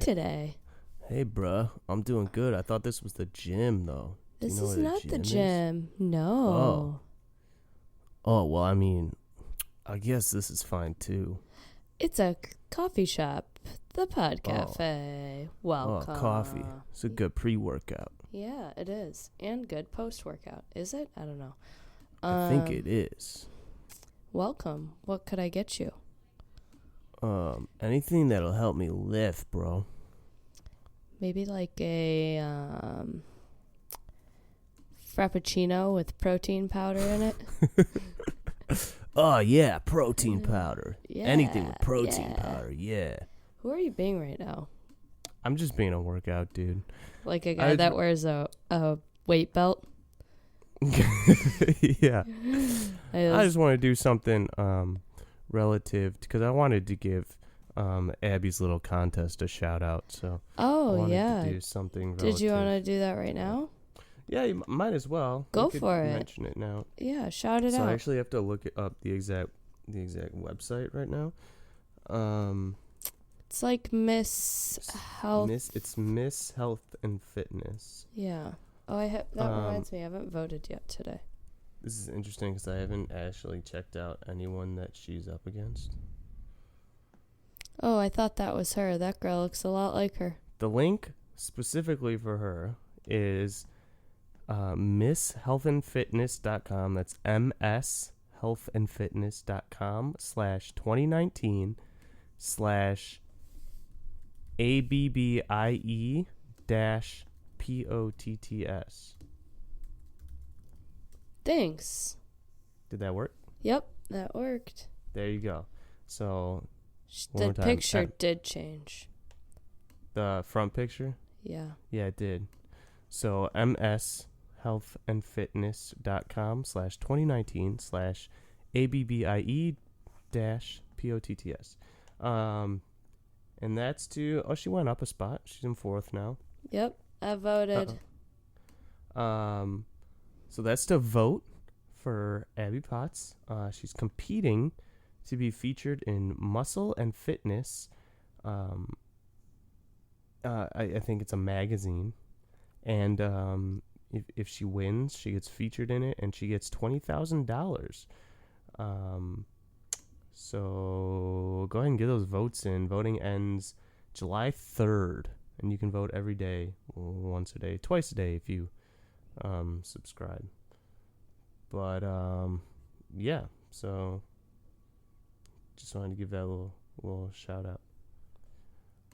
today? Hey, bruh. I'm doing good. I thought this was the gym, though. This is not the is? gym. No. Oh, well, I mean, I guess this is fine, too. It's a coffee shop. The Pod Oh. Cafe. Welcome. Oh, coffee. It's a good pre-workout. Yeah, it is. And good post-workout. Is it? I don't know. I think it is. Welcome. What could I get you? Anything that'll help me lift, bro. Maybe like a frappuccino with protein powder in it. Oh, yeah, protein powder. Yeah, Anything with protein yeah. powder, yeah. Who are you being right now? I'm just being a workout dude. Like a guy that wears a weight belt? Yeah. I just want to do something relative, because I wanted to give Abby's little contest a shout out. So I wanted to do something relative. Did you want to do that right now? Yeah, you might as well. Go for it. Mention it now. Yeah, shout it out. So I actually have to look up the exact website right now. It's like Miss Health. It's Miss Health and Fitness. Yeah. Oh, that reminds me. I haven't voted yet today. This is interesting because I haven't actually checked out anyone that she's up against. Oh, I thought that was her. That girl looks a lot like her. The link specifically for her is misshealthandfitness.com. That's mshealthandfitness.com/ABBIE-POTTS. Thanks. Did that work? Yep, that worked. There you go. So The picture did change. The front picture? Yeah. Yeah, it did. So mshealthandfitness.com/2019/ABBIE-POTTS. And that's she went up a spot. She's in 4th now. Yep, I voted. So that's to vote for Abby Potts. She's competing to be featured in Muscle and Fitness. I think it's a magazine. And if she wins, she gets featured in it, and she gets $20,000. So go ahead and get those votes in. Voting ends July 3rd, and you can vote every day, once a day, twice a day if you subscribe. But yeah, so just wanted to give that a little shout out.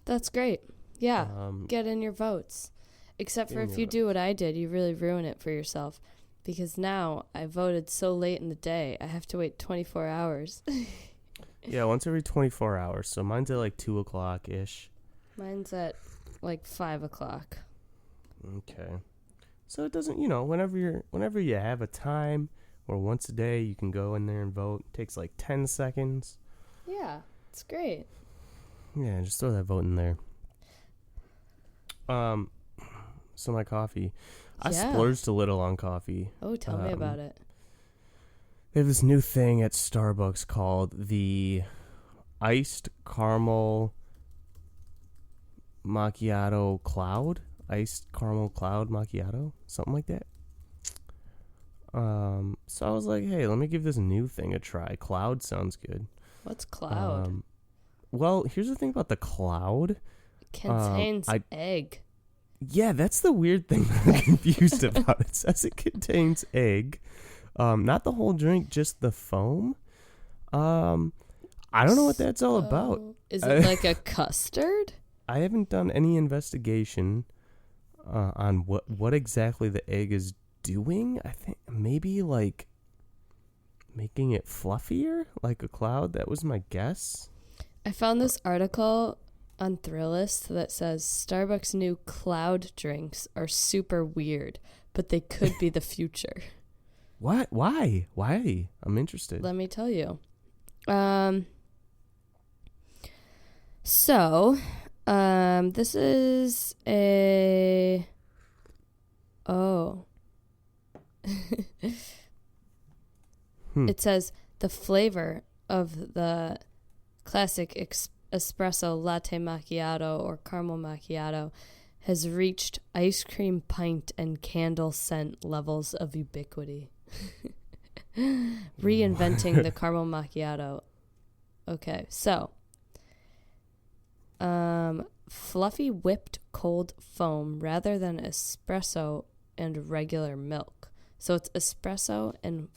That's great. Yeah, get in your votes. Except for if you do what I did, you really ruin it for yourself. Because now I voted so late in the day, I have to wait 24 hours. Yeah, once every 24 hours. So mine's at like 2 o'clock-ish. Mine's at like 5 o'clock. Okay. So it doesn't, whenever you have a time or once a day, you can go in there and vote. It takes like 10 seconds. Yeah, it's great. Yeah, just throw that vote in there. So my coffee. I splurged a little on coffee. Oh, tell me about it. They have this new thing at Starbucks called the Iced Caramel Macchiato Cloud. Iced Caramel Cloud Macchiato. Something like that. So I was like, hey, let me give this new thing a try. Cloud sounds good. What's cloud? Well, here's the thing about the cloud. It contains egg. Yeah, that's the weird thing that I'm confused about. It says it contains egg. Not the whole drink, just the foam. I don't know what that's all about. Is it like a custard? I haven't done any investigation on what exactly the egg is doing. I think maybe like making it fluffier, like a cloud. That was my guess. I found this article on Thrillist that says Starbucks' new cloud drinks are super weird, but they could be the future. What? Why? I'm interested. Let me tell you. This is a... Oh. It says the flavor of the classic espresso, latte macchiato, or caramel macchiato has reached ice cream pint and candle scent levels of ubiquity. Reinventing the caramel macchiato. Okay, so fluffy whipped cold foam rather than espresso and regular milk. So it's espresso and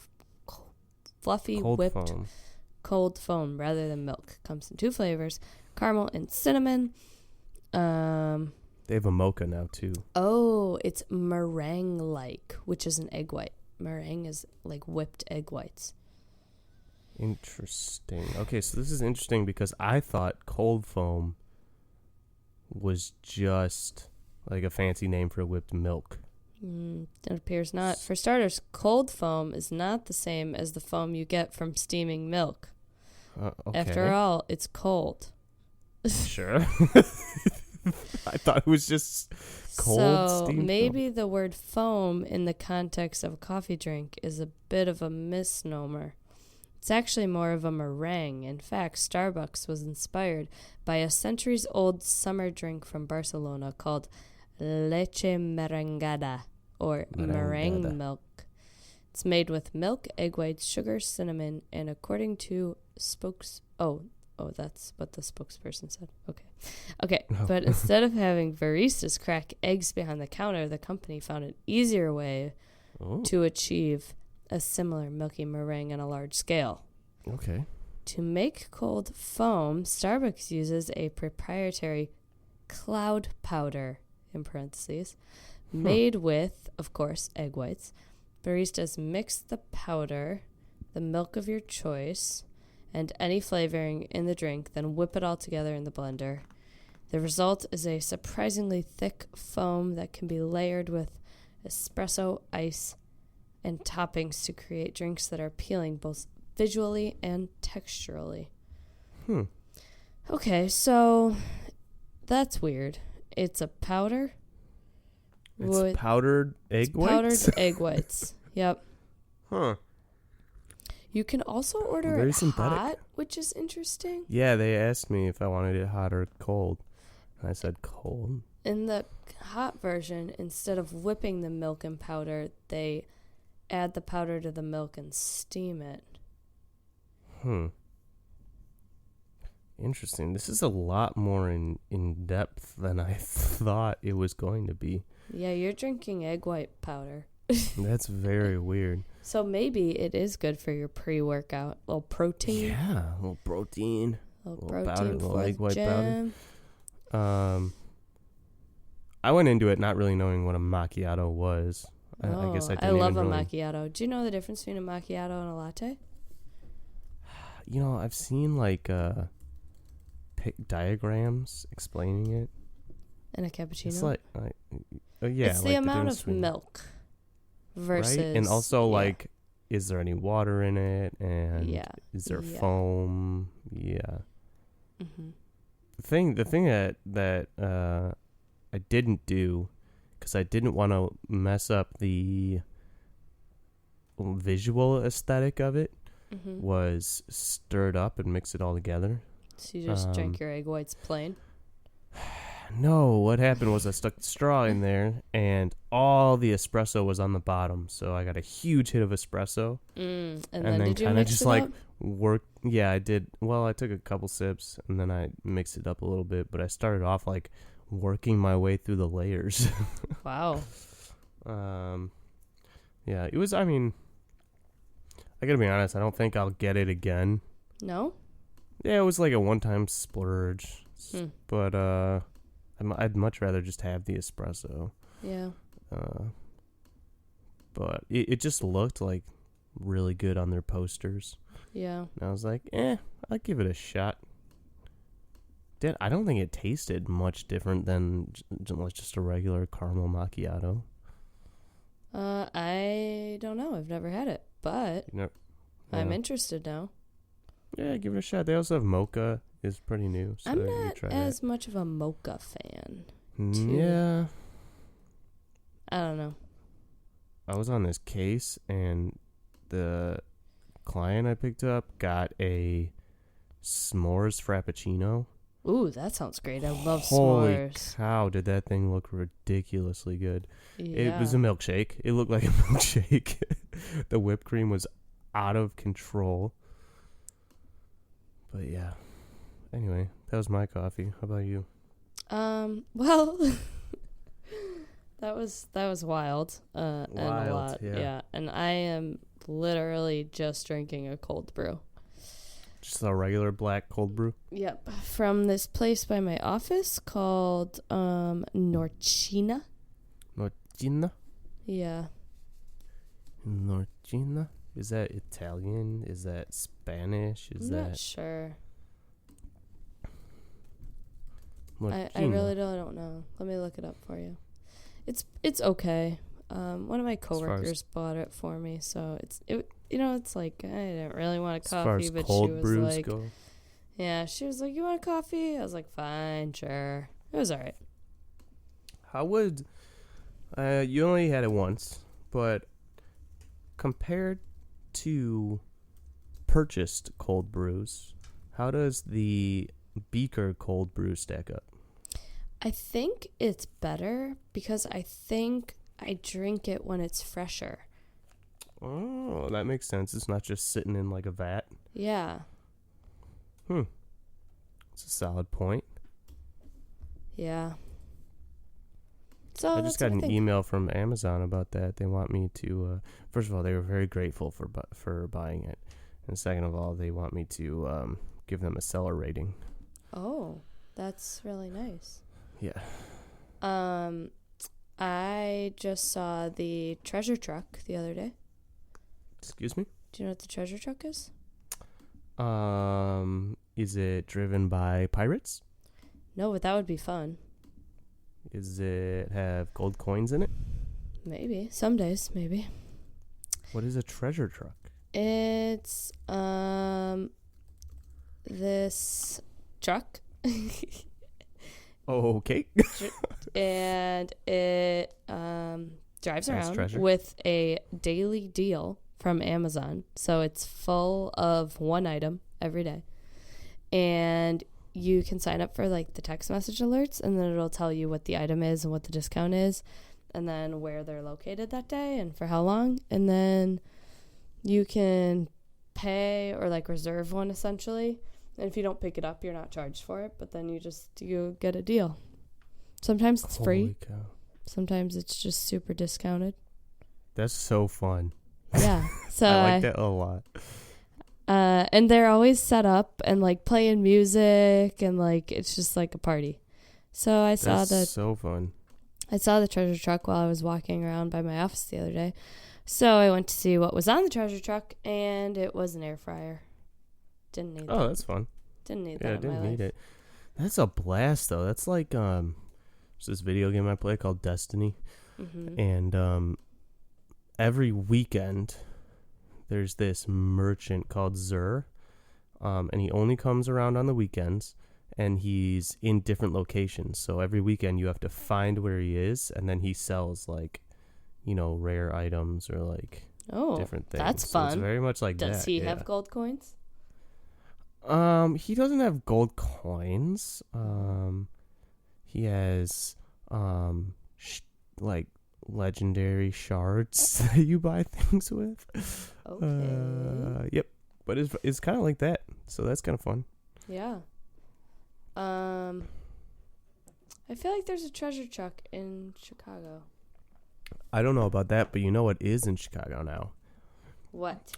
fluffy cold whipped foam. Cold foam rather than milk. Comes in 2 flavors, caramel and cinnamon. They have a mocha now too. Oh, it's meringue-like, which is an egg white. Meringue is like whipped egg whites. Interesting. Okay, so this is interesting because I thought cold foam was just like a fancy name for whipped milk. It appears not. For starters, cold foam is not the same as the foam you get from steaming milk. Okay. After all, it's cold. Sure. I thought it was just cold steamed maybe the word foam in the context of a coffee drink is a bit of a misnomer. It's actually more of a meringue. In fact, Starbucks was inspired by a centuries-old summer drink from Barcelona called leche merengada, or meringue milk. It's made with milk, egg whites, sugar, cinnamon, and according to that's what the spokesperson said. Okay. But instead of having baristas crack eggs behind the counter, the company found an easier way to achieve a similar milky meringue on a large scale. Okay. To make cold foam, Starbucks uses a proprietary cloud powder, in parentheses, made with, of course, egg whites. Baristas mix the powder, the milk of your choice, and any flavoring in the drink, then whip it all together in the blender. The result is a surprisingly thick foam that can be layered with espresso, ice, and toppings to create drinks that are appealing both visually and texturally. Okay, so that's weird. It's a powder. It's powdered egg whites? Powdered egg whites. Yep. Huh. You can also order Very it synthetic. hot, which is interesting. Yeah, they asked me if I wanted it hot or cold. I said cold. In the hot version, instead of whipping the milk and powder, they add the powder to the milk and steam it. Interesting. This is a lot more in depth than I thought it was going to be. Yeah, you're drinking egg white powder. That's very weird. So maybe it is good for your pre-workout. A little protein. Yeah, a little protein. A little powder, protein little for egg the white gym. powder. I went into it not really knowing what a macchiato was. I guess I didn't I love even a really... macchiato. Do you know the difference between a macchiato and a latte? You know, I've seen like diagrams explaining it. And a cappuccino? It's like yeah, it's the like amount the of milk versus... Right? And also, like, is there any water in it? And is there foam? Yeah. Mm-hmm. The thing that I didn't do, because I didn't want to mess up the visual aesthetic of it, was stir it up and mix it all together. So you just drink your egg whites plain? No, what happened was I stuck the straw in there, and all the espresso was on the bottom. So I got a huge hit of espresso, and then did you kind of mix just it like up? worked. Yeah, I did. Well, I took a couple sips, and then I mixed it up a little bit. But I started off like working my way through the layers. Wow. Yeah, it was. I mean, I gotta be honest. I don't think I'll get it again. No? Yeah, it was like a one-time splurge. But I'd much rather just have the espresso. Yeah. But it just looked like really good on their posters. Yeah. And I was like, I'll give it a shot. I don't think it tasted much different than just a regular caramel macchiato. I don't know. I've never had it, but I'm interested now. Yeah, give it a shot. They also have mocha. It's pretty new. So I'm not as much of a mocha fan. Yeah. I don't know. I was on this case, and the client I picked up got a s'mores frappuccino. Ooh, that sounds great. I love Holy s'mores. cow, did that thing look ridiculously good. Yeah. It was a milkshake. It looked like a milkshake. The whipped cream was out of control. But yeah. Anyway, that was my coffee. How about you? Well, that was wild. And a lot. Yeah. And I am literally just drinking a cold brew. Just a regular black cold brew? Yep. From this place by my office called Norcina. Norcina? Yeah. Norcina? Is that Italian? Is that Spanish? I'm not sure. Norcina. I really don't know. Let me look it up for you. It's okay. One of my coworkers bought it for me, so it's like I didn't really want a coffee, but she was like, go. yeah, she was like, you want a coffee? I was like, fine, sure. It was all right. How would you only had it once, but compared to purchased cold brews, how does the Beaker cold brew stack up? I think it's better because I think I drink it when it's fresher. Oh, that makes sense. It's not just sitting in like a vat. Yeah. It's a solid point. Yeah. So I just got an email from Amazon about that. They want me to, first of all, they were very grateful for buying it. And second of all, they want me to give them a seller rating. Oh, that's really nice. Yeah. I just saw the treasure truck the other day. Excuse me? Do you know what the treasure truck is? Is it driven by pirates? No, but that would be fun. Does it have gold coins in it? Maybe. Some days, maybe. What is a treasure truck? It's this truck. Okay. And it drives around treasure. with a daily deal from Amazon. So it's full of one item every day. And you can sign up for like the text message alerts, and then it'll tell you what the item is and what the discount is, and then where they're located that day and for how long. And then you can pay or like reserve one essentially. And if you don't pick it up, you're not charged for it, but then you get a deal. Sometimes it's free. Holy cow. Sometimes it's just super discounted. That's so fun. Yeah. So I like that a lot. And they're always set up and like playing music and like it's just like a party. So That's so fun. I saw the treasure truck while I was walking around by my office the other day. So I went to see what was on the treasure truck, and it was an air fryer. Didn't need that. Oh, that's fun. Didn't need Yeah, that I didn't in my need life. it. That's a blast, though. That's like there's this video game I play called Destiny, and every weekend there's this merchant called Zur, and he only comes around on the weekends, and he's in different locations. So every weekend you have to find where he is, and then he sells like, rare items or like different things. That's so fun. It's very much like that. Does he have gold coins? He doesn't have gold coins. He has like legendary shards that you buy things with. Okay. Yep. But it's kind of like that, so that's kind of fun. Yeah. I feel like there's a treasure truck in Chicago. I don't know about that, but you know what is in Chicago now? What?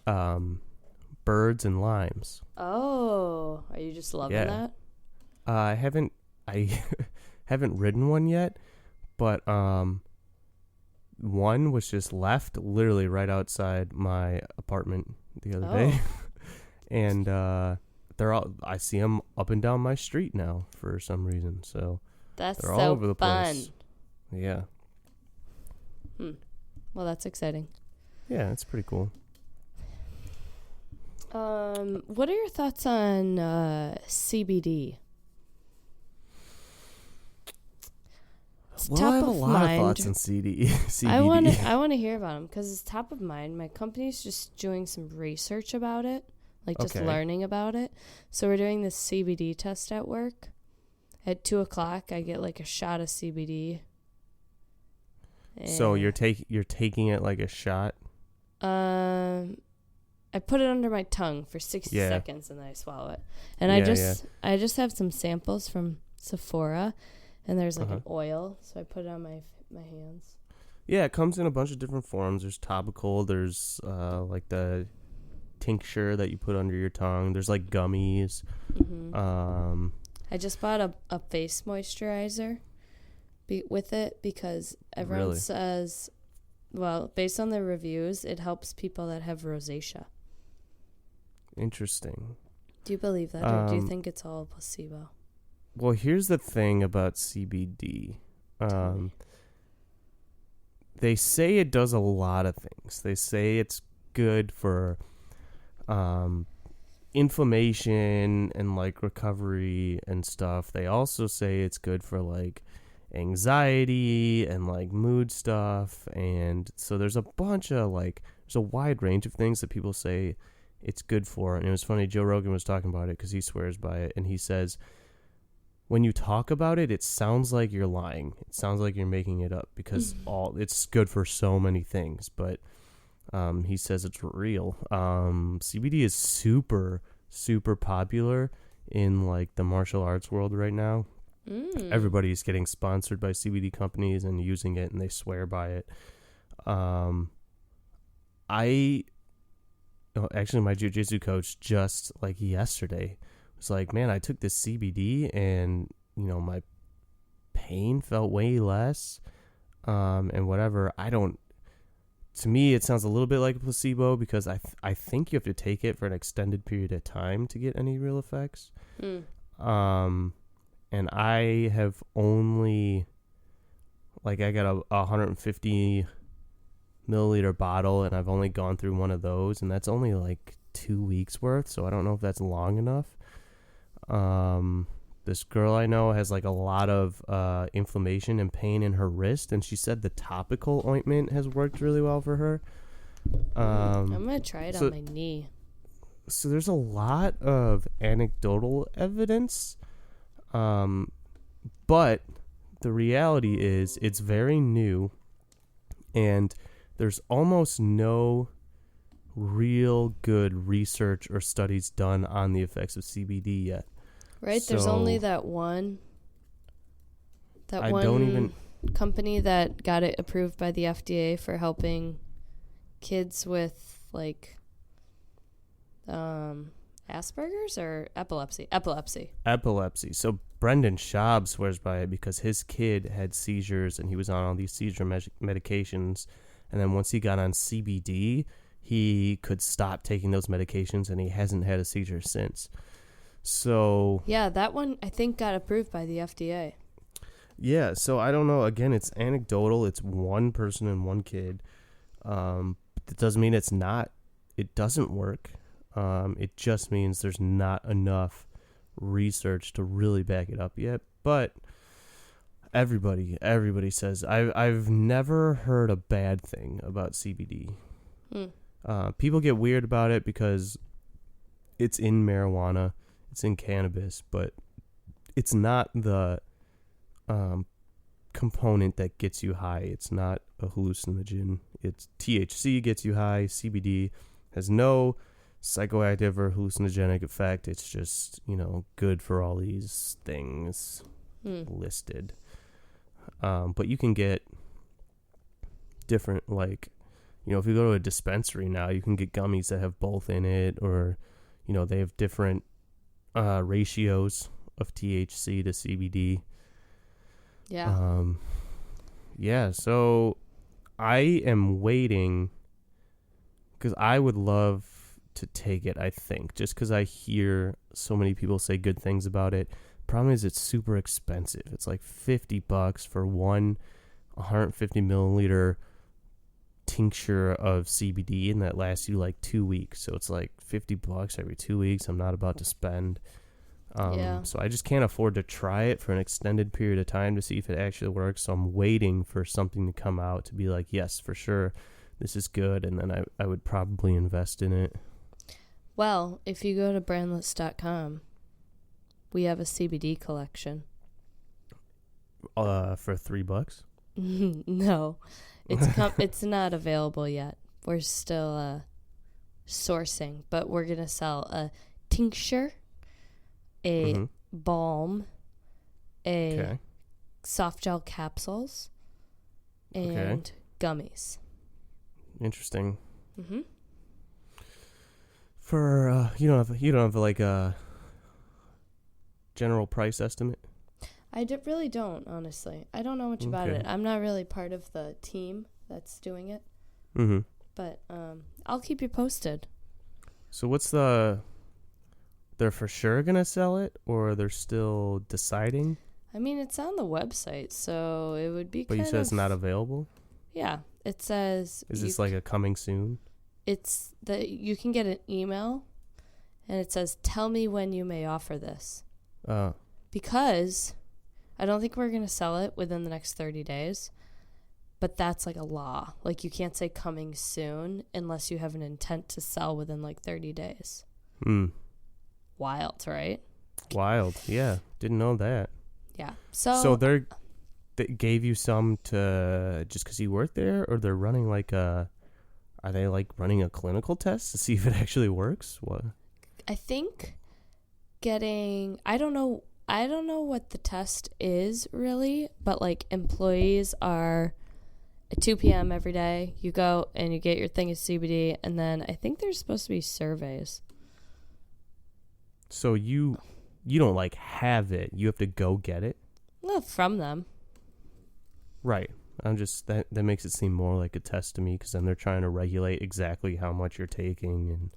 Birds and Limes. Oh, are you just loving that? I haven't ridden one yet, but one was just left literally right outside my apartment the other day, and I see them up and down my street now for some reason. So they're all over the place. Yeah. Well, that's exciting. Yeah, it's pretty cool. What are your thoughts on CBD? It's I have a lot of thoughts on CBD. I want to hear about them because it's top of mind. My company's just doing some research about it, like just learning about it. So we're doing this CBD test at work, At 2:00, I get like a shot of CBD. So you're taking it like a shot? I put it under my tongue for 60 seconds and then I swallow it. And I just have some samples from Sephora, and there's like an oil, so I put it on my hands. Yeah, it comes in a bunch of different forms. There's topical, there's like the tincture that you put under your tongue. There's like gummies. Mm-hmm. I just bought a face moisturizer with it because everyone says, well, based on the reviews, it helps people that have rosacea. Interesting. Do you believe that, or do you think it's all a placebo? Well, here's the thing about CBD. They say it does a lot of things. They say it's good for inflammation and like recovery and stuff. They also say it's good for like anxiety and like mood stuff, and so there's a bunch of like there's a wide range of things that people say it's good for. And it was funny, Joe Rogan was talking about it because he swears by it, and he says when you talk about it, it sounds like you're lying. It sounds like you're making it up because it's good for so many things, but he says it's real. CBD is super, super popular in like the martial arts world right now. Everybody's getting sponsored by CBD companies and using it, and they swear by it. Actually, my jiu-jitsu coach just like yesterday was like, man, I took this CBD and, my pain felt way less. And whatever. To me, it sounds a little bit like a placebo because I think you have to take it for an extended period of time to get any real effects. And I have only, like, I got a 150 milliliter bottle, and I've only gone through one of those, and that's only like 2 weeks worth, so I don't know if that's long enough. This girl I know has like a lot of inflammation and pain in her wrist, and she said the topical ointment has worked really well for her. I'm gonna try it on my knee. So there's a lot of anecdotal evidence, but the reality is it's very new, and there's almost no real good research or studies done on the effects of CBD yet. Right, there's only that one company that got it approved by the FDA for helping kids with like Asperger's or epilepsy. So Brendan Schaub swears by it because his kid had seizures and he was on all these seizure medications, and then once he got on CBD, he could stop taking those medications, and he hasn't had a seizure since. So yeah, that one I think got approved by the FDA. Yeah, so I don't know. Again, it's anecdotal. It's one person and one kid. It doesn't mean it doesn't work. It just means there's not enough research to really back it up yet. But everybody says I've never heard a bad thing about CBD. People get weird about it because it's in marijuana. It's in cannabis, but it's not the component that gets you high. It's not a hallucinogen. It's THC gets you high. CBD has no psychoactive or hallucinogenic effect. It's just, good for all these things listed. But you can get different, like, if you go to a dispensary now, you can get gummies that have both in it, or, they have different ratios of THC to CBD. Yeah. So I am waiting because I would love to take it, I think, just because I hear so many people say good things about it. Problem is it's super expensive. It's like $50 for one 150 milliliter tincture of CBD, and that lasts you like 2 weeks. So it's like $50 every 2 weeks. I'm not about to spend. So I just can't afford to try it for an extended period of time to see if it actually works. So I'm waiting for something to come out to be like, yes, for sure, this is good. And then I would probably invest in it. Well, if you go to brandless.com, we have a CBD collection. For $3? No, it's not available yet. We're still sourcing, but we're gonna sell a tincture, a balm, a soft gel capsules, and gummies. Interesting. For you don't have like a general price estimate? I really don't, honestly. I don't know much about it. I'm not really part of the team that's doing it. But I'll keep you posted. So what's they're for sure going to sell it, or they're still deciding? I mean, it's on the website, so it would be But you said it's not available? Yeah, it says... Is this like a coming soon? It's you can get an email, and it says, tell me when you may offer this. Because I don't think we're going to sell it within the next 30 days. But that's like a law. Like, you can't say coming soon unless you have an intent to sell within like 30 days. Wild, right? Wild, yeah. Didn't know that. Yeah. So they gave you some to just because you work there, or they're running like are they like running a clinical test to see if it actually works? What? I think I don't know what the test is really, but like employees are at 2 p.m. every day. You go and you get your thing of CBD, and then I think there's supposed to be surveys. So you don't like have it. You have to go get it? Well, from them. Right. I'm just that makes it seem more like a test to me, because then they're trying to regulate exactly how much you're taking and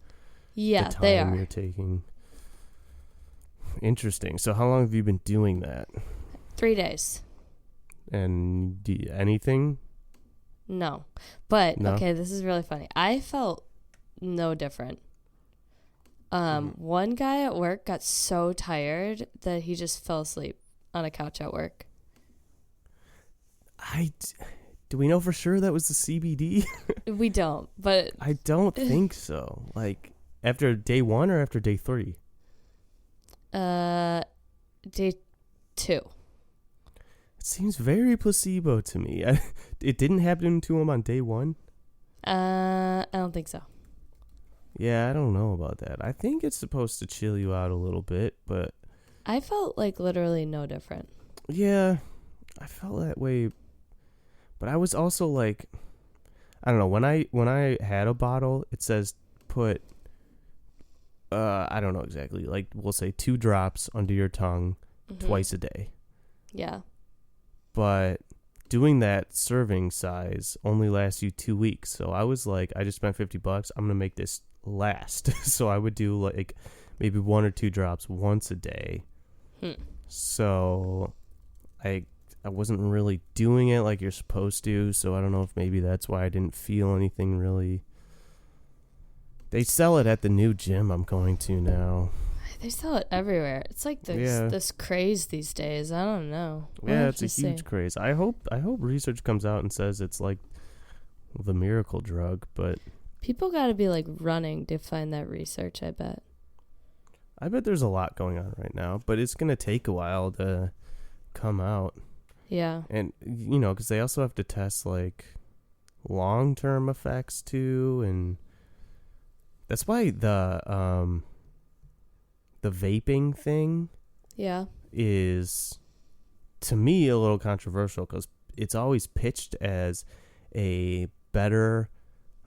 the time you're taking. Interesting. So how long have you been doing that? 3 days. And anything? No. But, okay, this is really funny. I felt no different. One guy at work got so tired that he just fell asleep on a couch at work. Do we know for sure that was the CBD? We don't, but... I don't think so. Like, after day 1 or after day 3? Day 2. It seems very placebo to me. It didn't happen to him on day 1? I don't think so. Yeah, I don't know about that. I think it's supposed to chill you out a little bit, but... I felt like literally no different. Yeah, I felt that way. But I was also like, I don't know, when I had a bottle, it says put, I don't know exactly, like we'll say 2 drops under your tongue twice a day. Yeah. But doing that serving size only lasts you 2 weeks. So I was like, I just spent $50. I'm going to make this last. So I would do like maybe 1 or 2 drops once a day. So I wasn't really doing it like you're supposed to, so I don't know if maybe that's why I didn't feel anything really. They sell it at the new gym I'm going to now. They sell it everywhere. It's like this craze these days. I don't know. Yeah, it's a huge craze. I hope research comes out and says it's like the miracle drug, but people got to be like running to find that research, I bet. I bet there's a lot going on right now, but it's going to take a while to come out. Yeah. And, you know, because they also have to test, like, long-term effects, too, and that's why the vaping thing is, to me, a little controversial, because it's always pitched as a better,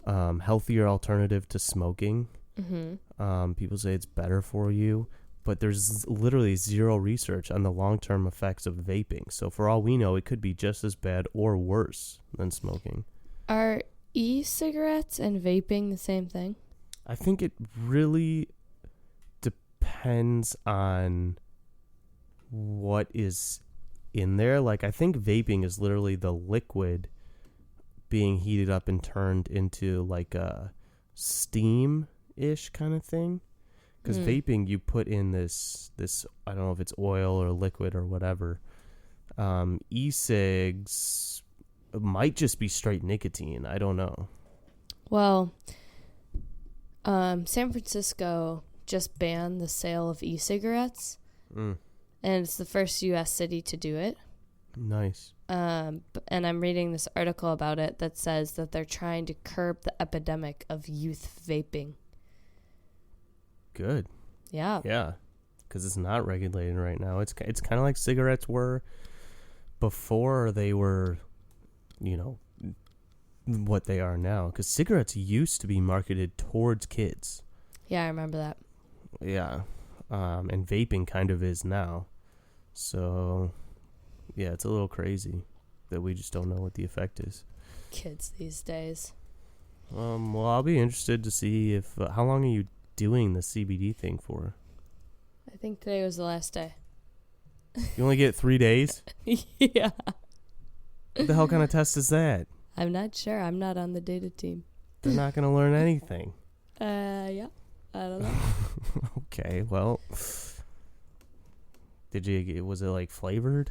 healthier alternative to smoking. People say it's better for you, but there's literally zero research on the long-term effects of vaping. So for all we know, it could be just as bad or worse than smoking. Are e-cigarettes and vaping the same thing? I think it really depends on what is in there. Like, I think vaping is literally the liquid being heated up and turned into like a steam-ish kind of thing. Because vaping, you put in this, I don't know if it's oil or liquid or whatever. E-cigs might just be straight nicotine. I don't know. Well, San Francisco just banned the sale of e-cigarettes. And it's the first U.S. city to do it. Nice. And I'm reading this article about it that says that they're trying to curb the epidemic of youth vaping. Good. Yeah. Yeah. Because it's not regulated right now. It's kind of like cigarettes were before they were, what they are now. Because cigarettes used to be marketed towards kids. Yeah, I remember that. Yeah. And vaping kind of is now. So, yeah, it's a little crazy that we just don't know what the effect is. Kids these days. Well, I'll be interested to see if... how long are you doing the CBD thing for? I think today was the last day. You only get 3 days? Yeah. What the hell kind of test is that? I'm not sure. I'm not on the data team. They're not going to learn anything. Yeah. I don't know. Okay, well... was it like flavored?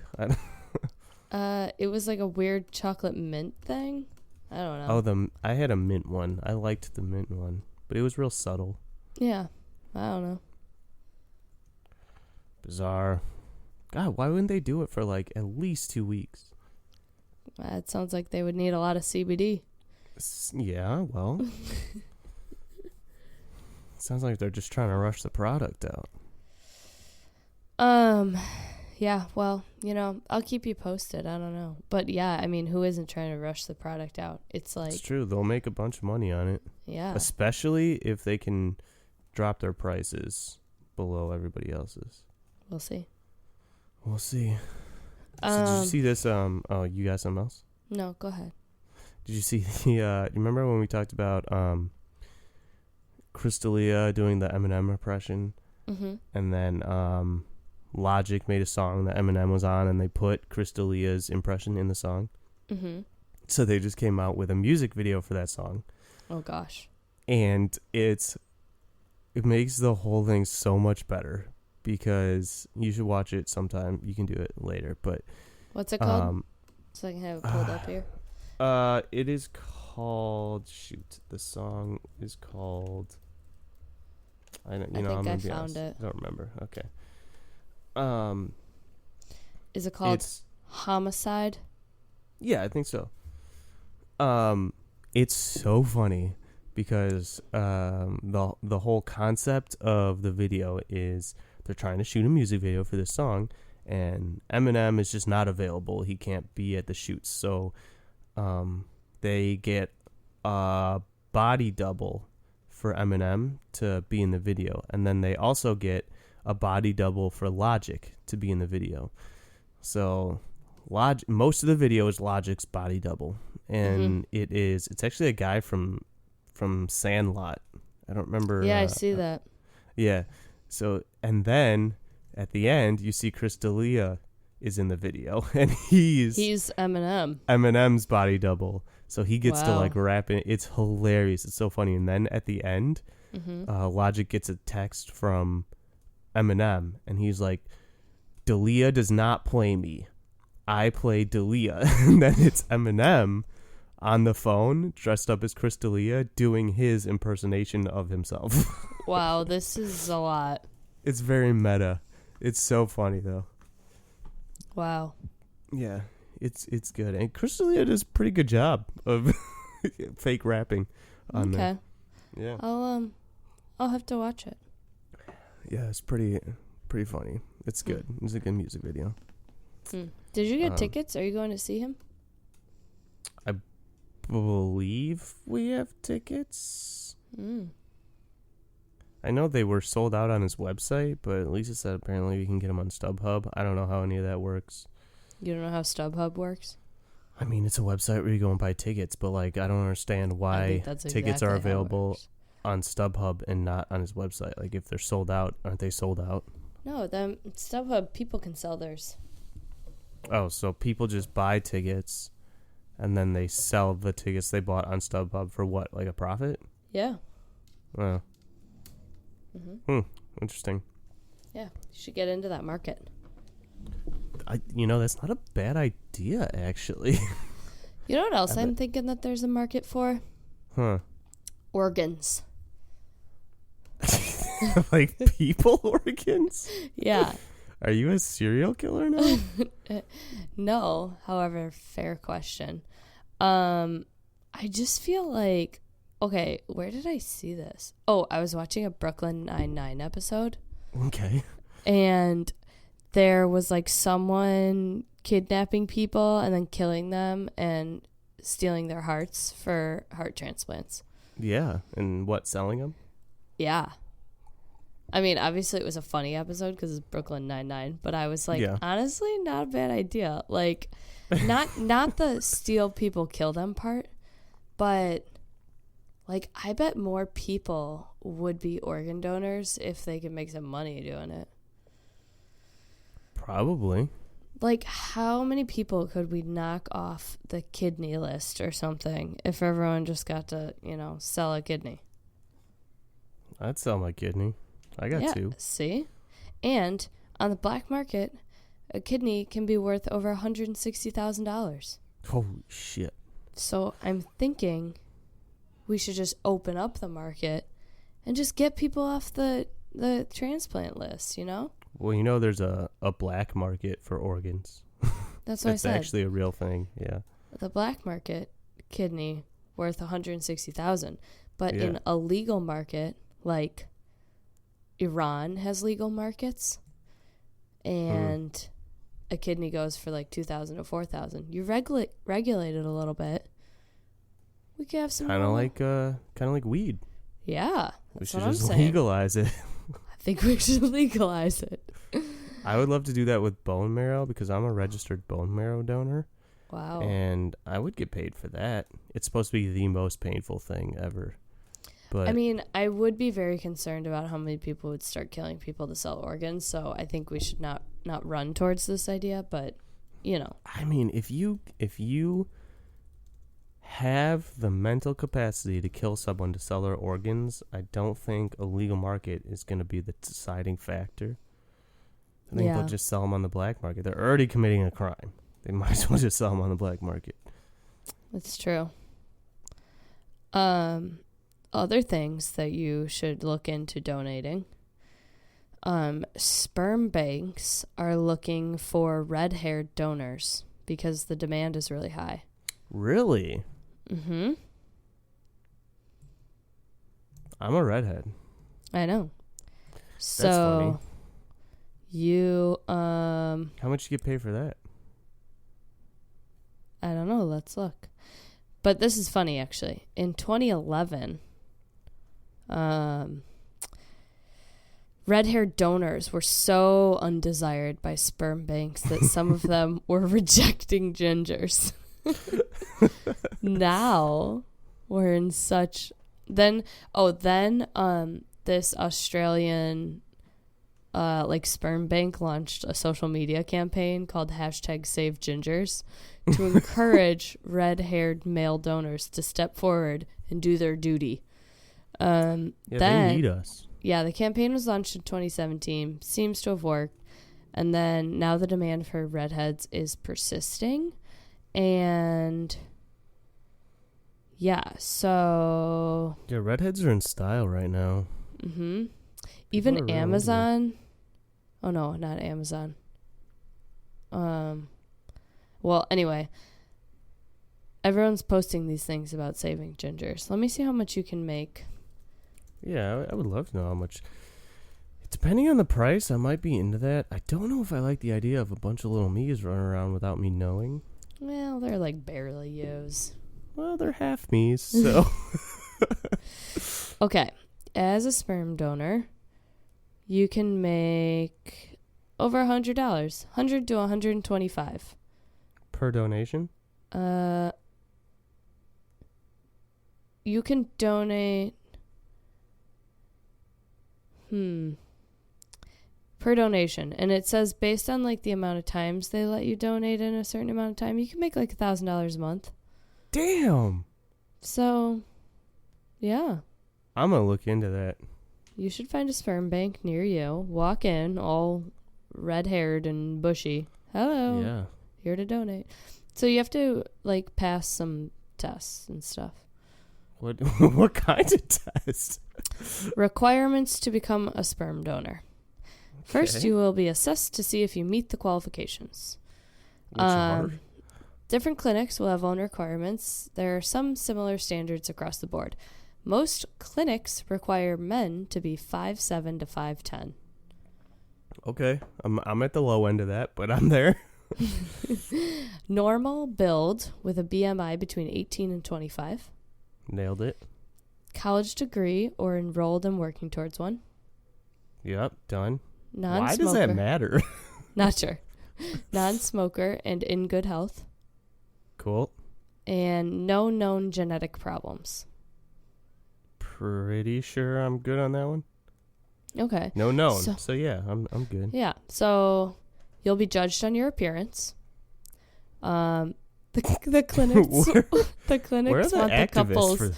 It was like a weird chocolate mint thing. I don't know. I had a mint one. I liked the mint one, but it was real subtle. Yeah. I don't know. Bizarre. God, why wouldn't they do it for like at least 2 weeks? It sounds like they would need a lot of CBD. Yeah, well. Sounds like they're just trying to rush the product out. Yeah, well, I'll keep you posted. I don't know. But yeah, I mean, who isn't trying to rush the product out? It's like... It's true. They'll make a bunch of money on it. Yeah. Especially if they can drop their prices below everybody else's. We'll see. We'll see. So did you see this? Oh, you got something else? No, go ahead. Did you see the... you remember when we talked about Crystalia doing the Eminem impression? Mm-hmm. And then Logic made a song that Eminem was on, and they put Crystalia's impression in the song. Mm-hmm. So they just came out with a music video for that song. Oh, gosh. And it makes the whole thing so much better, because you should watch it sometime. You can do it later, but... What's it called? So I can have it pulled up here. It is called... Shoot. The song is called... I think I found it. I don't remember. Okay. Is it called Homicide? Yeah, I think so. It's so funny because the whole concept of the video is they're trying to shoot a music video for this song, and Eminem is just not available. He can't be at the shoots, so they get a body double for Eminem to be in the video, and then they also get a body double for Logic to be in the video. So most of the video is Logic's body double, and it's actually a guy from Sandlot. I don't remember. Yeah, I see that. Yeah. So, and then at the end you see Crystalia is in the video, and he's Eminem. Eminem's body double. So he gets to like rap it. It's hilarious. It's so funny. And then at the end, Logic gets a text from Eminem, and he's like, "Dalia does not play me. I play Dalia." And then it's Eminem on the phone, dressed up as Crystalia, doing his impersonation of himself. Wow, this is a lot. It's very meta. It's so funny though. Wow. Yeah. It's good, and Crystalia does a pretty good job of fake rapping on there. Yeah, I'll have to watch it. Yeah, it's pretty funny. It's good. It's a good music video. Did you get tickets? Are you going to see him? I believe we have tickets. I know they were sold out on his website, but Lisa said apparently we can get them on StubHub. I don't know how any of that works. You don't know how StubHub works? I mean, it's a website where you go and buy tickets, but like I don't understand why tickets are available on StubHub and not on his website. Like if they're sold out, aren't they sold out? No, StubHub people can sell theirs. Oh, so people just buy tickets and then they sell the tickets they bought on StubHub for what, like a profit? Yeah. Oh. Interesting. Yeah, you should get into that market. That's not a bad idea, actually. You know what else I'm thinking that there's a market for? Huh. Organs. Like people organs? Yeah. Are you a serial killer now? No, however, fair question. I just feel like, okay, where did I see this? Oh, I was watching a Brooklyn Nine-Nine episode. Okay. And there was like someone kidnapping people and then killing them and stealing their hearts for heart transplants. Yeah. And what, selling them? Yeah. I mean, obviously it was a funny episode because it's Brooklyn Nine-Nine, but I was like, honestly, not a bad idea. Like, not the steal people, kill them part, but like, I bet more people would be organ donors if they could make some money doing it. Probably. Like, how many people could we knock off the kidney list or something if everyone just got to, sell a kidney? I'd sell my kidney. I got two. See? And on the black market, a kidney can be worth over $160,000. Holy shit. So I'm thinking we should just open up the market and just get people off the transplant list, Well, there's a black market for organs. That's what I said. It's actually a real thing, yeah. The black market kidney worth $160,000, but in a legal market, like Iran has legal markets, and a kidney goes for like $2,000 to $4,000. You regulate it a little bit. We could have some kind of like weed. Yeah, we should just legalize it. I think we should legalize it. I would love to do that with bone marrow because I'm a registered bone marrow donor. Wow. And I would get paid for that. It's supposed to be the most painful thing ever. But I mean, I would be very concerned about how many people would start killing people to sell organs, so I think we should not run towards this idea, but I mean, if you have the mental capacity to kill someone to sell their organs, I don't think a legal market is going to be the deciding factor. I think they'll just sell them on the black market. They're already committing a crime. They might as well just sell them on the black market. That's true. Other things that you should look into donating. Sperm banks are looking for red-haired donors because the demand is really high. Really? Mm-hmm. I'm a redhead. I know. So that's funny. You how much you get paid for that? I don't know. Let's look. But this is funny, actually. In 2011, red-haired donors were so undesired by sperm banks that some of them were rejecting gingers. Now we're in such then this Australian sperm bank launched a social media campaign called #SaveGingers to encourage red-haired male donors to step forward and do their duty. They need us. Yeah, the campaign was launched in 2017, seems to have worked, and then now the demand for redheads is persisting, and so redheads are in style right now. Mm-hmm. Even Amazon. Oh no, not Amazon. Well, anyway, everyone's posting these things about saving gingers. Let me see how much you can make. Yeah, I would love to know how much. Depending on the price, I might be into that. I don't know if I like the idea of a bunch of little me's running around without me knowing. Well, they're like barely used. Well, they're half me's, so. Okay, as a sperm donor, you can make over $100, $100 to $125 per donation. You can donate. Per donation, and it says based on like the amount of times they let you donate in a certain amount of time, you can make like $1,000 a month. Damn. So, yeah. I'm gonna look into that. You should find a sperm bank near you. Walk in, all red-haired and bushy. Hello. Yeah. Here to donate. So you have to like pass some tests and stuff. What kind of test? Requirements to become a sperm donor. First, you will be assessed to see if you meet the qualifications. Which are? Different clinics will have own requirements. There are some similar standards across the board. Most clinics require men to be 5'7" to 5'10". Okay, I'm at the low end of that, but I'm there. Normal build with a BMI between 18 and 25. Nailed it. College degree or enrolled and working towards one. Yep, done. Non-smoker. Why does that matter? Not sure. Non-smoker and in good health. Cool. And no known genetic problems. Pretty sure I'm good on that one. Okay. No known. So yeah, I'm good. Yeah. So you'll be judged on your appearance. The clinics want the couples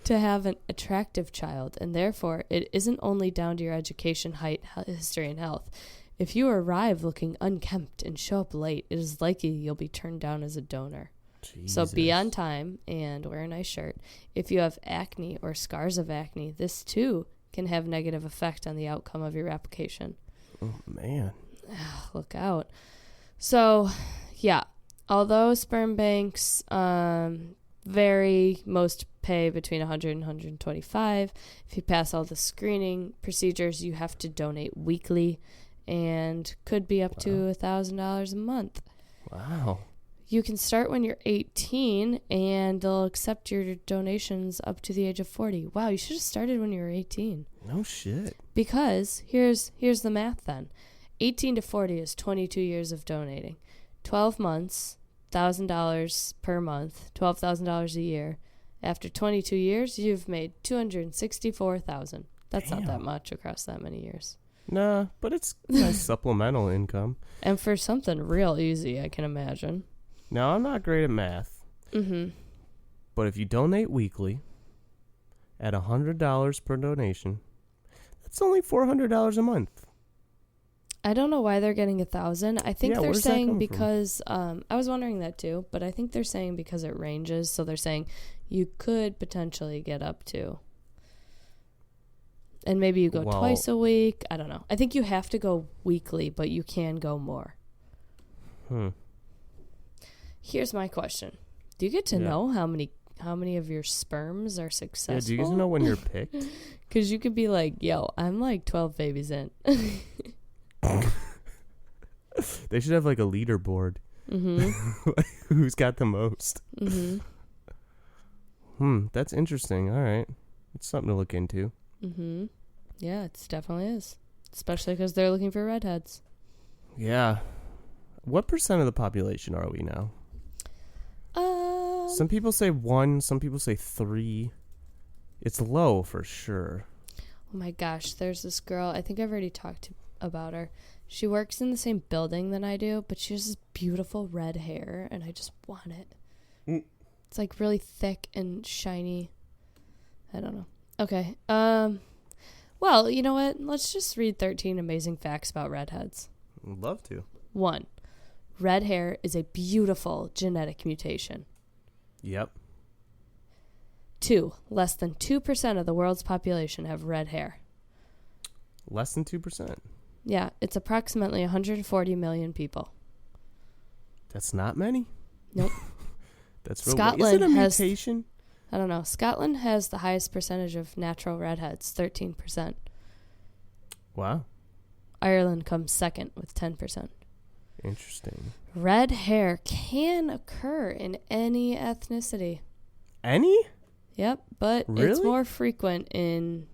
to have an attractive child, and therefore it isn't only down to your education, height, history, and health. If you arrive looking unkempt and show up late, it is likely you'll be turned down as a donor. Jesus. So be on time and wear a nice shirt. If you have acne or scars of acne, this too can have negative effect on the outcome of your application. Oh, man. Look out. So, yeah, although sperm banks vary, most pay between $100 and $125. If you pass all the screening procedures, you have to donate weekly and could be up to $1,000 a month. Wow. You can start when you're 18, and they'll accept your donations up to the age of 40. Wow, you should have started when you were 18. No shit. Because here's the math then. 18 to 40 is 22 years of donating. 12 months, $1,000 per month, $12,000 a year. After 22 years, you've made $264,000. That's not that much across that many years. Nah, but it's nice supplemental income. And for something real easy, I can imagine. Now, I'm not great at math. Mm-hmm. But if you donate weekly at $100 per donation, that's only $400 a month. I don't know why they're getting 1,000. I think they're saying because I was wondering that too, but I think they're saying because it ranges. So they're saying you could potentially get up to. And maybe you go twice a week. I don't know. I think you have to go weekly, but you can go more. Here's my question. Do you get to know how many of your sperms are successful? Yeah, do you get to know when you're picked? Because you could be like, yo, I'm like 12 babies in. They should have like a leaderboard. Mm-hmm. Who's got the most? Mm-hmm. That's interesting. All right. It's something to look into. Mm-hmm. Yeah, it definitely is. Especially because they're looking for redheads. Yeah. What % of the population are we now? Some people say 1, some people say 3. It's low for sure. Oh my gosh, there's this girl. I think I've already talked about her. She works in the same building than I do, but she has this beautiful red hair, and I just want it. It's like really thick and shiny. I don't know. Okay. Well, you know what? Let's just read 13 amazing facts about redheads. I'd love to. 1. Red hair is a beautiful genetic mutation. Yep. 2. Less than 2% of the world's population have red hair. Less than 2%? Yeah, it's approximately 140 million people. That's not many? Nope. That's real. Scotland is it a mutation? I don't know. Scotland has the highest percentage of natural redheads, 13%. Wow. Ireland comes second with 10%. Interesting. Red hair can occur in any ethnicity. Any? Yep, but really? It's more frequent in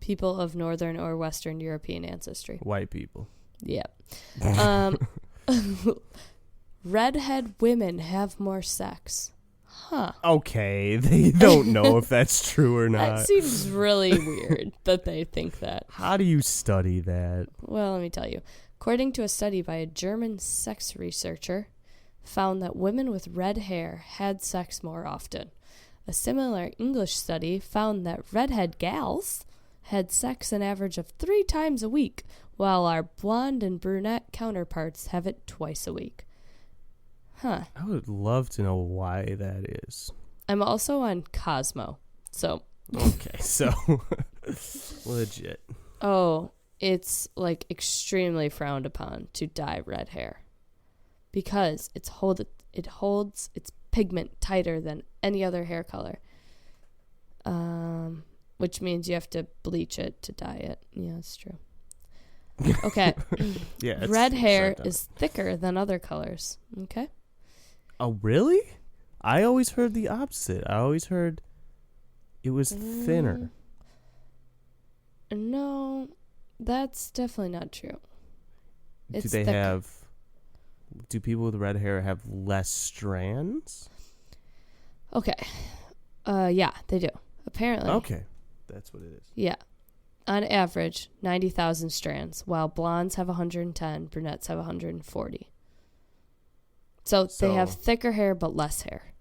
people of Northern or Western European ancestry. White people. Yep. Redhead women have more sex. Huh. Okay, they don't know if that's true or not. That seems really weird that they think that. How do you study that? Well, let me tell you. According to a study by a German sex researcher, found that women with red hair had sex more often. A similar English study found that redhead gals had sex an average of 3 times a week, while our blonde and brunette counterparts have it twice a week. Huh. I would love to know why that is. I'm also on Cosmo, so... Okay, so... legit. Oh, it's like extremely frowned upon to dye red hair because it holds its pigment tighter than any other hair color. Which means you have to bleach it to dye it. Yeah, it's true. Okay. Yeah. Red hair is thicker than other colors. Okay. Oh, really? I always heard the opposite. I always heard it was thinner. No, that's definitely not true. It's Do people with red hair have less strands? Okay. Yeah, they do. Apparently. Okay. That's what it is. Yeah. On average, 90,000 strands, while blondes have 110, brunettes have 140. So they have thicker hair but less hair.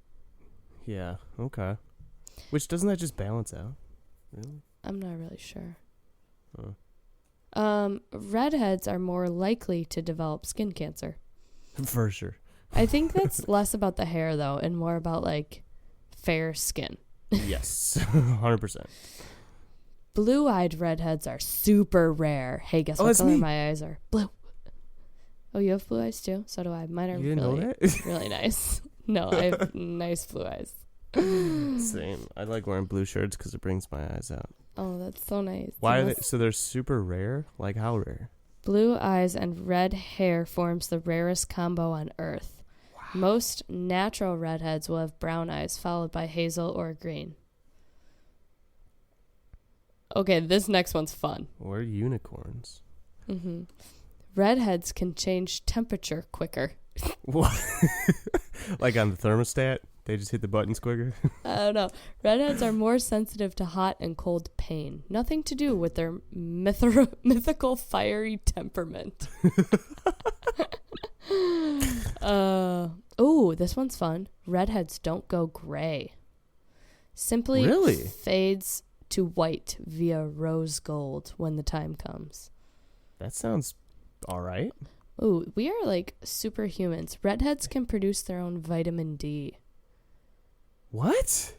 Yeah, okay. Which, doesn't that just balance out? Really? I'm not really sure. Huh. Redheads are more likely to develop skin cancer. For sure. I think that's less about the hair, though, and more about, like, fair skin. Yes, 100%. Blue-eyed redheads are super rare. Hey, guess what color my eyes are? Blue. Oh, you have blue eyes, too? So do I. Mine are really nice. No, I have nice blue eyes. Same. I like wearing blue shirts because it brings my eyes out. Oh, that's so nice. Why are they? So they're super rare? Like, how rare? Blue eyes and red hair forms the rarest combo on Earth. Wow. Most natural redheads will have brown eyes, followed by hazel or green. Okay, this next one's fun. We're unicorns. Mm-hmm. Redheads can change temperature quicker. What? Like on the thermostat? They just hit the buttons quicker? I don't know. Redheads are more sensitive to hot and cold pain. Nothing to do with their mythical fiery temperament. Oh, this one's fun. Redheads don't go gray. Simply fades to white via rose gold when the time comes. That sounds all right. Ooh, we are like superhumans. Redheads can produce their own vitamin D. What?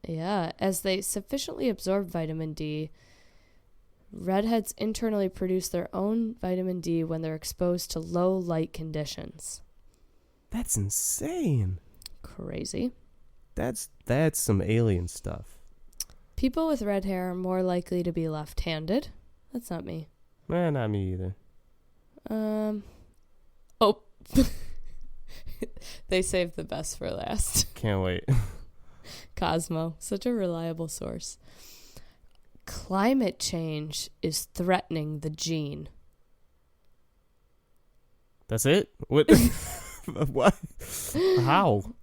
Yeah, as they sufficiently absorb vitamin D, redheads internally produce their own vitamin D when they're exposed to low light conditions. That's insane. Crazy. That's some alien stuff. People with red hair are more likely to be left-handed. That's not me. Not me either. Oh. They saved the best for last. Can't wait. Cosmo, such a reliable source. Climate change is threatening the gene. That's it? What? What? How?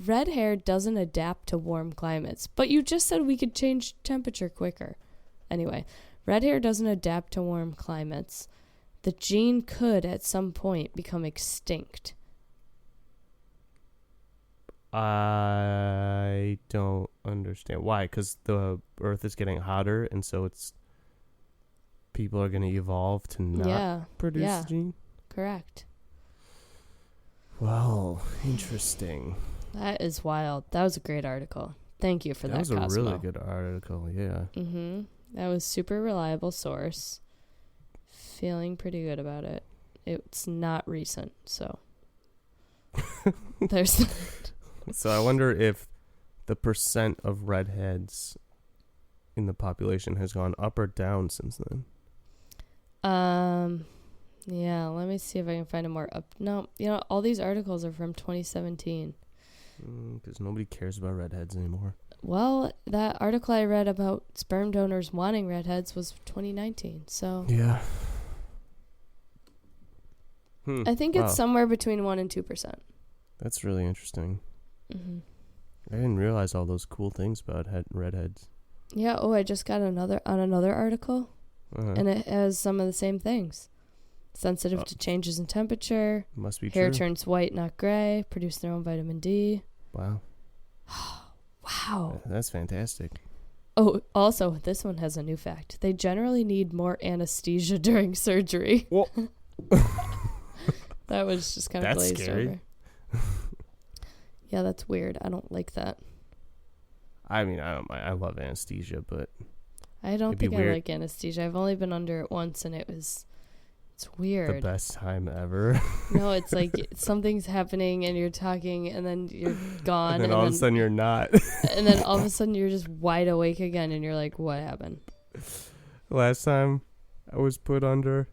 Red hair doesn't adapt to warm climates, but you just said we could change temperature quicker. Anyway, red hair doesn't adapt to warm climates. The gene could, at some point, become extinct. I don't understand. Why? Because the Earth is getting hotter, and so people are going to evolve to not produce the gene? Correct. Well, interesting. That is wild. That was a great article. Thank you for that, Cosmo. That was a really good article, yeah. Mm-hmm. That was super reliable source. Feeling pretty good about it. It's not recent, so there's that. So I wonder if the percent of redheads in the population has gone up or down since then. Yeah, let me see if I can find a more up. No, all these articles are from 2017. Because nobody cares about redheads anymore. Well, that article I read about sperm donors wanting redheads was 2019, so... Yeah. I think it's somewhere between 1% and 2%. That's really interesting. Mm-hmm. I didn't realize all those cool things about redheads. Yeah, I just got another article, and it has some of the same things. Sensitive to changes in temperature. Must be Hair true. turns white, not gray. Produce their own vitamin D. Wow. Wow. That's fantastic. Oh, also, this one has a new fact. They generally need more anesthesia during surgery. Well, that was just kind of glazed scary. over. Yeah, that's weird. I don't like that. I mean, I love anesthesia, but I don't think I like anesthesia. I've only been under it once, and it's weird. The best time ever. No, it's like something's happening, and you're talking, and then you're gone. And then all of a sudden you're not. And then all of a sudden you're just wide awake again, and you're like, what happened? Last time I was put under,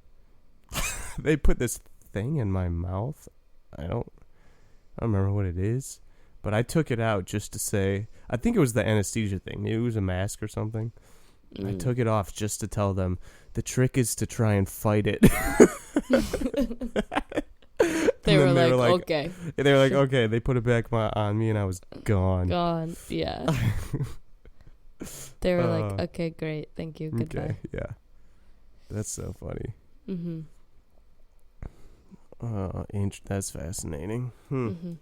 they put this thing in my mouth. I don't remember what it is, but I took it out just to say, I think it was the anesthesia thing. Maybe it was a mask or something. I took it off just to tell them the trick is to try and fight it. They were like, okay. They were like, okay. They put it back on me, and I was gone. Gone, yeah. They were like, okay, great. Thank you. Goodbye. Okay, yeah. That's so funny. Mm-hmm. That's fascinating. Mm-hmm. I'm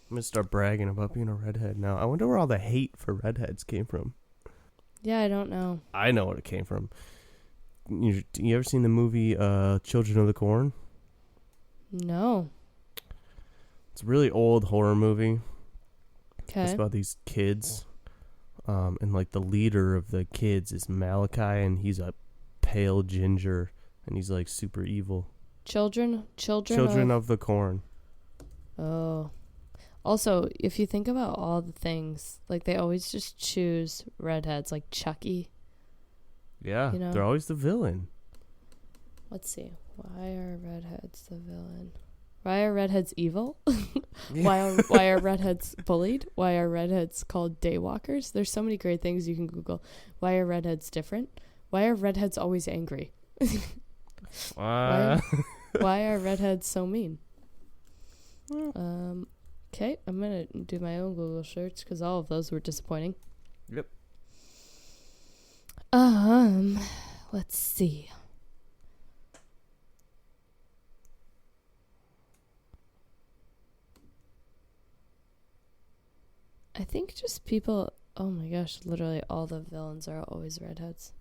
going to start bragging about being a redhead now. I wonder where all the hate for redheads came from. Yeah, I don't know. I know where it came from. You ever seen the movie Children of the Corn? No. It's a really old horror movie. Okay. It's about these kids. And like the leader of the kids is Malachi, and he's a pale ginger, and he's like super evil. Children of the Corn. Oh. Also, if you think about all the things, like they always just choose redheads, like Chucky. Yeah, you know? They're always the villain. Let's see. Why are redheads the villain? Why are redheads evil? Why are redheads bullied? Why are redheads called daywalkers? There's so many great things you can Google. Why are redheads different? Why are redheads always angry? Why are redheads so mean? Okay, I'm going to do my own Google search because all of those were disappointing. Yep. Let's see. I think just people, oh my gosh, literally all the villains are always redheads.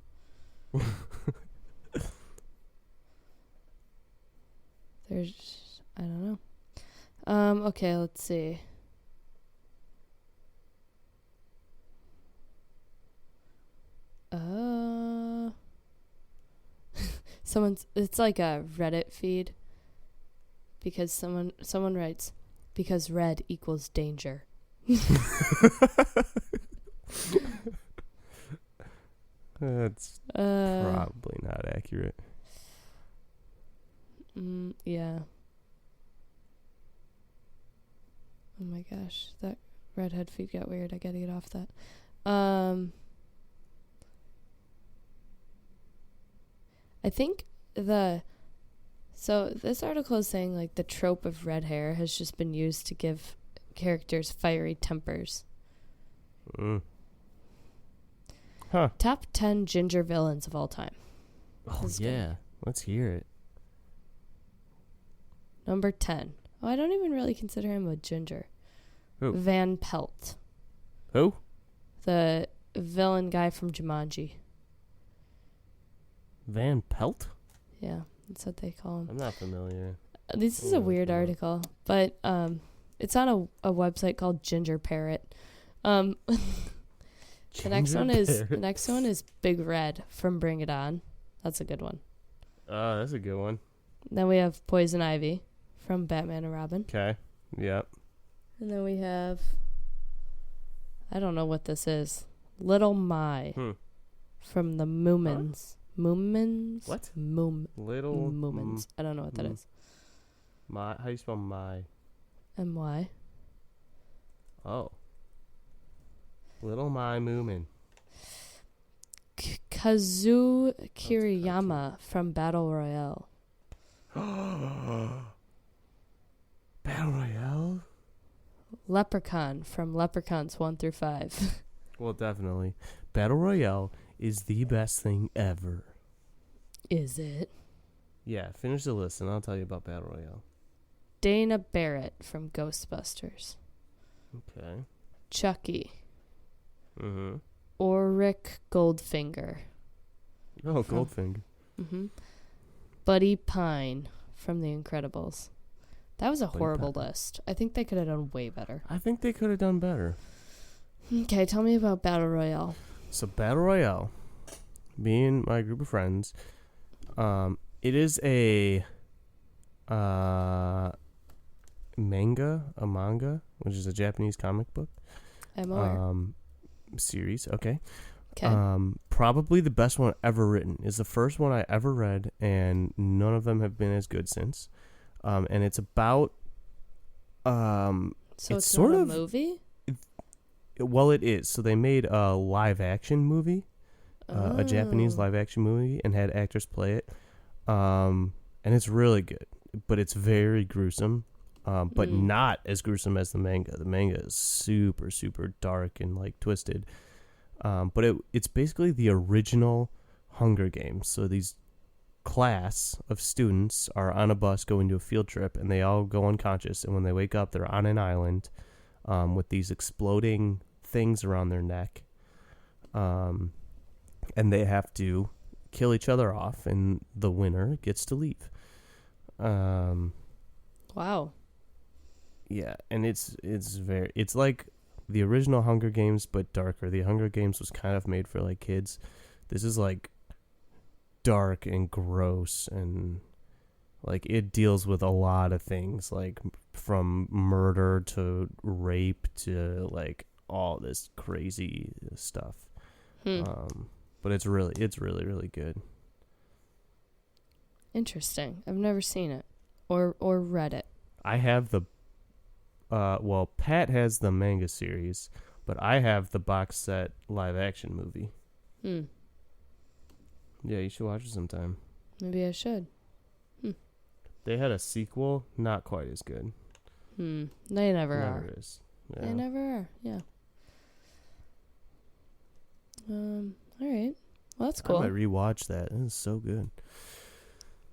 There's, I don't know. Okay, let's see. It's like a Reddit feed because someone writes, because red equals danger. That's probably not accurate. Yeah. Oh my gosh, that redhead feed got weird. I gotta get off that. I think so this article is saying like the trope of red hair has just been used to give characters fiery tempers. Huh. Top 10 ginger villains of all time. Oh yeah, let's hear it. Number 10. Oh, I don't even really consider him a ginger. Who? Van Pelt. Who? The villain guy from Jumanji. Van Pelt? Yeah, that's what they call him. I'm not familiar. This is a weird article, but it's on a website called Ginger Parrot. The next one is Big Red from Bring It On. That's a good one. That's a good one. Then we have Poison Ivy from Batman and Robin. Okay. Yep. And then we have, I don't know what this is, Little My from the Moomins. Huh? Moomins? What? Little Moomins. I don't know what that is. My, how do you spell my? M-Y. Oh. Little My Moomin. Kazu Kiriyama from Battle Royale. Battle Royale? Leprechaun from Leprechauns 1 through 5. Well, definitely. Battle Royale is the best thing ever. Is it? Yeah, finish the list and I'll tell you about Battle Royale. Dana Barrett from Ghostbusters. Okay. Chucky. Mm-hmm. Ulrich Goldfinger. Oh, Goldfinger. Mm-hmm. Buddy Pine from The Incredibles. That was a horrible list. I think they could have done way better. I think they could have done better. Okay, tell me about Battle Royale. So Battle Royale me and my group of friends. It is a manga, which is a Japanese comic book. Series. Okay. Probably the best one ever written. Is the first one I ever read, and none of them have been as good since. And it's about. So it's sort of a movie. Well, it is. So they made a live action movie, a Japanese live action movie, and had actors play it. And it's really good, but it's very gruesome. But not as gruesome as the manga. The manga is super, super dark and like twisted. But it's basically the original Hunger Games. So these class of students are on a bus going to a field trip, and they all go unconscious. And when they wake up, they're on an island with these exploding things around their neck. And they have to kill each other off, and the winner gets to leave. Wow. Yeah, and it's like the original Hunger Games, but darker. The Hunger Games was kind of made for like kids. This is like dark and gross, and like it deals with a lot of things, like from murder to rape to like all this crazy stuff. But it's really, really good. Interesting. I've never seen it or read it. I have the Pat has the manga series, but I have the box set live action movie. Yeah, you should watch it sometime. Maybe I should. They had a sequel, not quite as good. They never are. Is. Yeah. They never are. Yeah. All right. Well, that's cool. I might rewatch that. It is so good.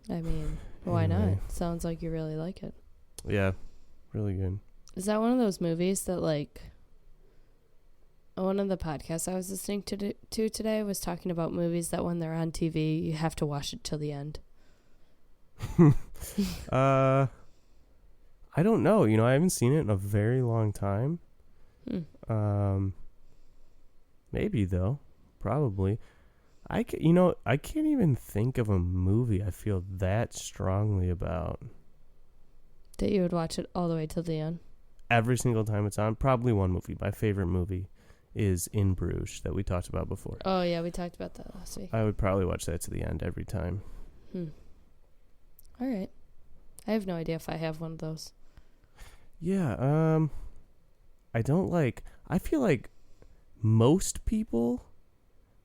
I mean, why not? Sounds like you really like it. Yeah, really good. Is that one of those movies that, like, one of the podcasts I was listening to today was talking about movies that when they're on TV, you have to watch it till the end? I don't know. You know, I haven't seen it in a very long time. Maybe, though. Probably. I can't even think of a movie I feel that strongly about. That you would watch it all the way till the end? Every single time it's on. Probably one movie. My favorite movie is In Bruges that we talked about before. Oh, yeah, we talked about that last week. I would probably watch that to the end every time. All right. I have no idea if I have one of those. Yeah, I feel like most people,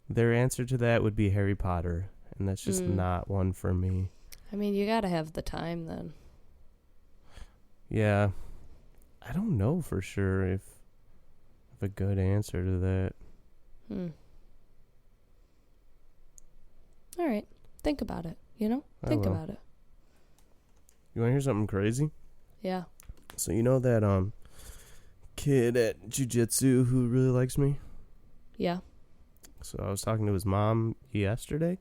their answer to that would be Harry Potter, and that's just not one for me. I mean, you gotta have the time then. Yeah. I don't know for sure if a good answer to that. All right. Think about it, you know? Think about it. You want to hear something crazy? Yeah. So you know that kid at jiu-jitsu who really likes me? Yeah. So I was talking to his mom yesterday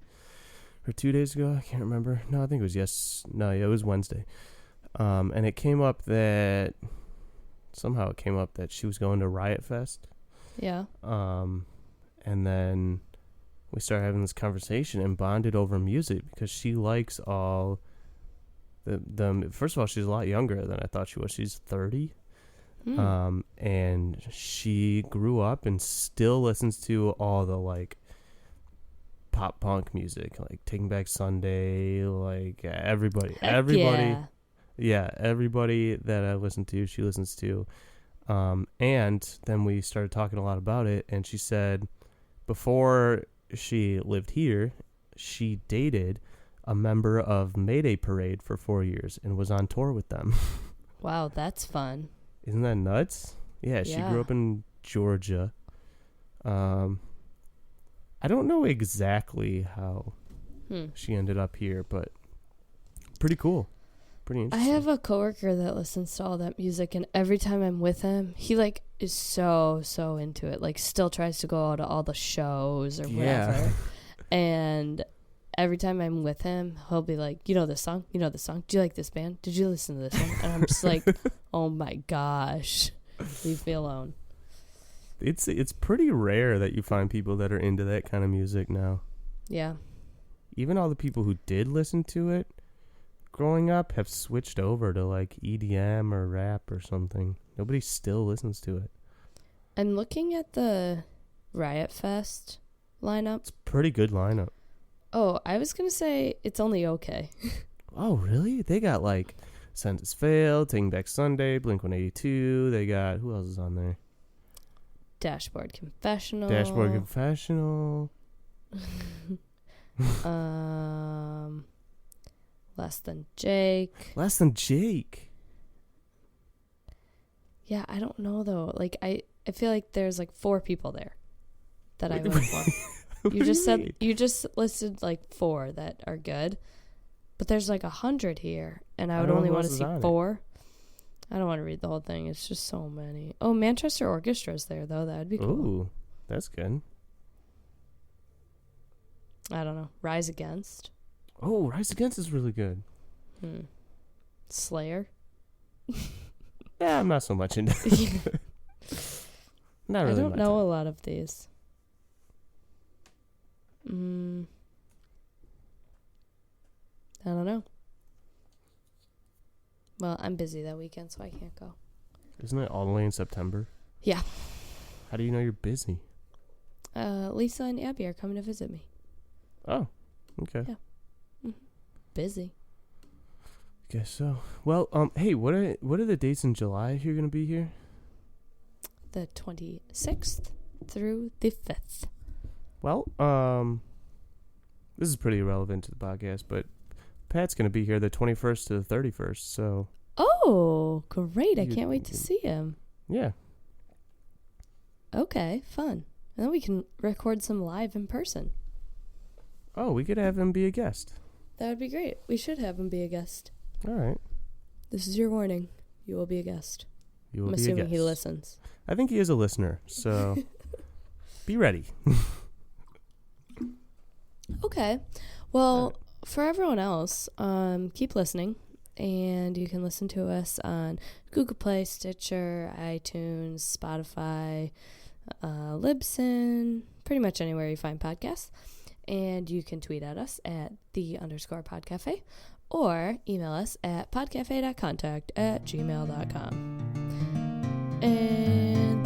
or 2 days ago. I can't remember. No, I think it was it was Wednesday. And it came up that she was going to Riot Fest. Yeah. And then we started having this conversation and bonded over music because she likes all the first of all, she's a lot younger than I thought she was. She's 30. And she grew up and still listens to all the like pop punk music, like Taking Back Sunday, like everybody. Yeah, everybody that I listen to, she listens to. And then we started talking a lot about it, and she said before she lived here, she dated a member of Mayday Parade for 4 years and was on tour with them. Wow, that's fun. Isn't that nuts? Yeah, she grew up in Georgia. I don't know exactly how she ended up here, but pretty cool. Pretty interesting. I have a coworker that listens to all that music, and every time I'm with him, he like is so into it. Like, still tries to go out to all the shows or whatever. And every time I'm with him, he'll be like, "You know this song? You know this song? Do you like this band? Did you listen to this one?" And I'm just like, "Oh my gosh, leave me alone." It's pretty rare that you find people that are into that kind of music now. Yeah. Even all the people who did listen to it growing up have switched over to like EDM or rap or something. Nobody still listens to it. I'm looking at the Riot Fest lineup. It's a pretty good lineup. Oh, I was going to say it's only okay. Oh, really? They got like Census Failed, Taking Back Sunday, Blink-182. They got, who else is on there? Dashboard Confessional. Less Than Jake. Yeah, I don't know though. Like I feel like there's like 4 people there that I would want. You just listed like 4 that are good, but there's like 100 here, and I would only want to see 4. I don't want to read the whole thing. It's just so many. Oh, Manchester Orchestra's there though. That'd be cool. Ooh, that's good. I don't know. Rise Against. Oh, Rise Against is really good. Slayer. Yeah, I'm not so much into it. Not really. I don't know a lot of these. I don't know. Well, I'm busy that weekend, so I can't go. Isn't it all the way in September? Yeah. How do you know you're busy? Lisa and Abby are coming to visit me. Oh, okay. Yeah. Busy. Guess so. Well, hey, what are the dates in July you're gonna be here? The 26th through the 5th. Well, this is pretty irrelevant to the podcast, but Pat's gonna be here the 21st to the 31st. So. Oh, great! I can't wait to see him. Yeah. Okay, fun. And then we can record some live in person. Oh, we could have him be a guest. That would be great. We should have him be a guest. All right. This is your warning. You will be a guest. I'm assuming he listens. I think he is a listener, so be ready. Okay. Well, for everyone else, keep listening. And you can listen to us on Google Play, Stitcher, iTunes, Spotify, Libsyn, pretty much anywhere you find podcasts. And you can tweet at us at _podcafe or email us at podcafe.contact@gmail.com. And